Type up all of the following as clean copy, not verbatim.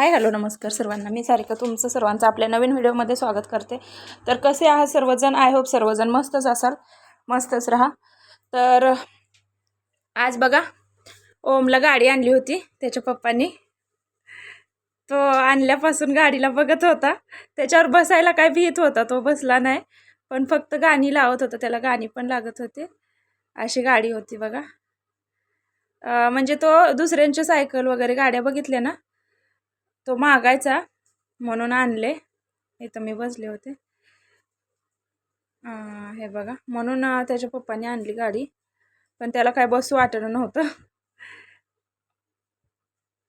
Hi hello नमस्कार सर्वांना. मी सारिका तुमचं सर्वांचं आपल्या नवीन व्हिडिओमध्ये स्वागत करते. तर कसे आहात सर्वजण? आय होप सर्वजण मस्तच असाल, मस्तच राहा. तर आज बघा, ओमला गाडी आणली होती त्याच्या पप्पांनी. तो आणल्यापासून गाडीला बघत होता, त्याच्यावर बसायला काय भीत होता, तो बसला नाही. पण फक्त गाणी लावत होता, त्याला गाणी पण लागत होते. अशी गाडी होती बघा. म्हणजे तो दुसऱ्यांच्या सायकल वगैरे गाड्या बघितल्या ना, तो मागायचा म्हणून आणले. इथं मी बसले होते. हे बघा, म्हणून त्याच्या पप्पाने आणली गाडी. पण त्याला काय बसू वाटलं नव्हतं.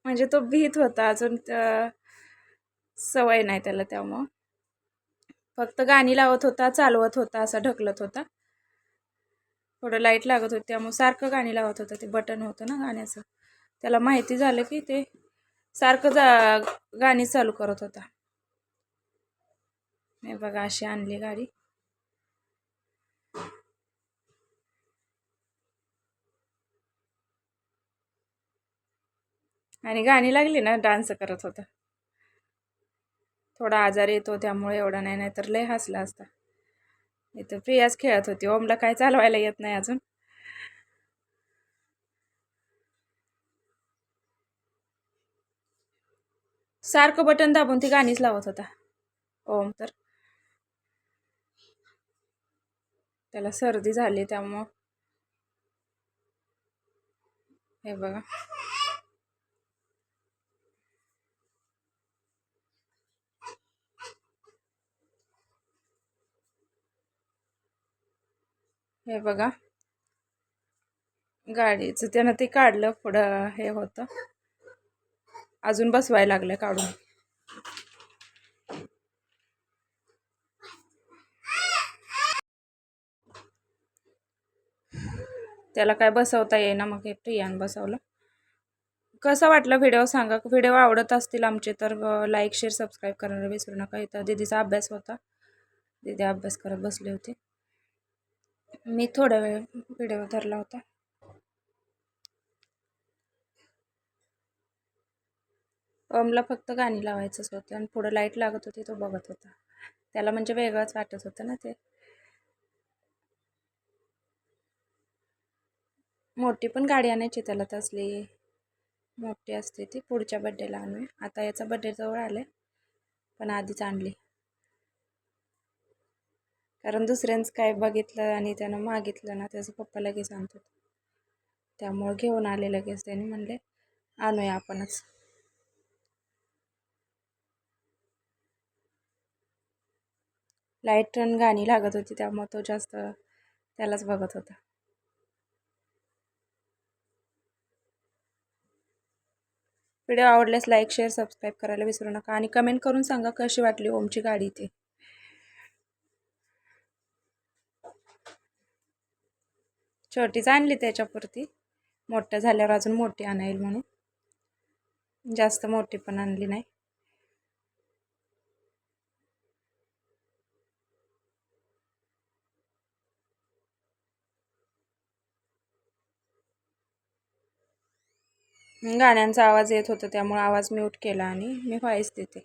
म्हणजे तो भीत होता, अजून सवय नाही त्याला, त्यामुळं फक्त गाणी लावत होता, चालवत होता, असं ढकलत होता. थोडं लाईट लागत होती त्यामुळे सारखं गाणी लावत होतं. ते बटन होतं ना गाण्याचं, त्याला माहिती झालं की ते सारखं गाणी चालू करत होता. हे बघा, अशी आणली गाडी. आणि गाणी लागली ना, डान्स करत होता. थोडा आजार येतो त्यामुळे एवढा नाही, नाहीतर लय हसला असता. इथं प्रियाच खेळत होती. ओमला काय चालवायला येत नाही अजून. सारखं बटन दाबून ती गाणीच लावत होता ओम. तर त्याला सर्दी झाली त्यामुळं. हे बघा, हे बघा, गाडीचं त्यानं ते काढलं, पुढं हे होतं, अजून बसवायला लागलं काढून. त्याला काय बसवता येईना, मग हे प्रियान बसवलं. कसा वाटला व्हिडिओ सांगा. व्हिडिओ आवडत असतील आमचे तर लाईक शेअर सबस्क्राईब करायला विसरू नका. इथं दीदीचा अभ्यास होता, दीदी अभ्यास करत बसले होते. मी थोडा वेळ व्हिडिओ धरला होता. ओमला फक्त गाणी लावायचंच होतं आणि पुढं लाईट लागत होती, तो बघत होता. त्याला म्हणजे वेगळंच वाटत होतं ना ते. मोठी पण गाडी आणायची त्याला, तसली मोठी असते ती. पुढच्या बड्डेला आणूया. आता याचा बड्डे जवळ आले, पण आधीच आणली. कारण दुसऱ्यांचं काय बघितलं आणि त्यानं मागितलं ना, त्याचं पप्पा लगेच आणतात. त्यामुळं घेऊन आले लगेच. त्याने म्हणले आणूया आपणच. लाईट आणि गाणी लागत होती त्यामुळे तो जास्त त्यालाच बघत होता. व्हिडिओ आवडल्यास लाईक शेअर सबस्क्राईब करायला विसरू नका. आणि कमेंट करून सांगा कशी वाटली ओमची गाडी ती. छोटीच आणली त्याच्यापुरती, मोठ्या झाल्यावर अजून मोठी आणायला म्हणून. जास्त मोठी पण आणली नाही. गाण्यांचा आवाज येत होता त्यामुळे आवाज म्यूट केला आणि मी व्हॉइस देते.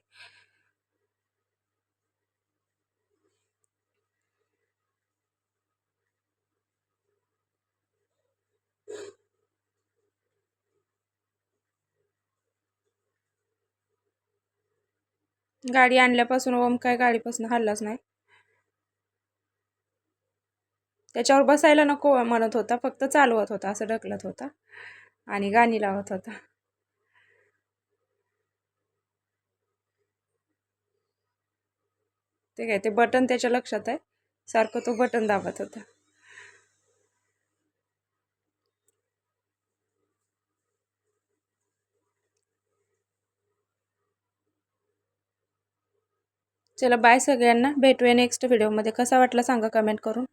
गाडी आणल्यापासून ओम काय गाडीपासून हल्लाच नाही. त्याच्यावर बसायला नको म्हणत होता, फक्त चालवत होता, असं ढकलत होता आणि गाणी लावत होता. ते काय, ते बटन त्याच्या लक्षात आहे, सारखं तो बटन दाबत होता. चला बाय सगळ्यांना, भेटूया नेक्स्ट व्हिडिओमध्ये. कसा वाटला सांगा कमेंट करून.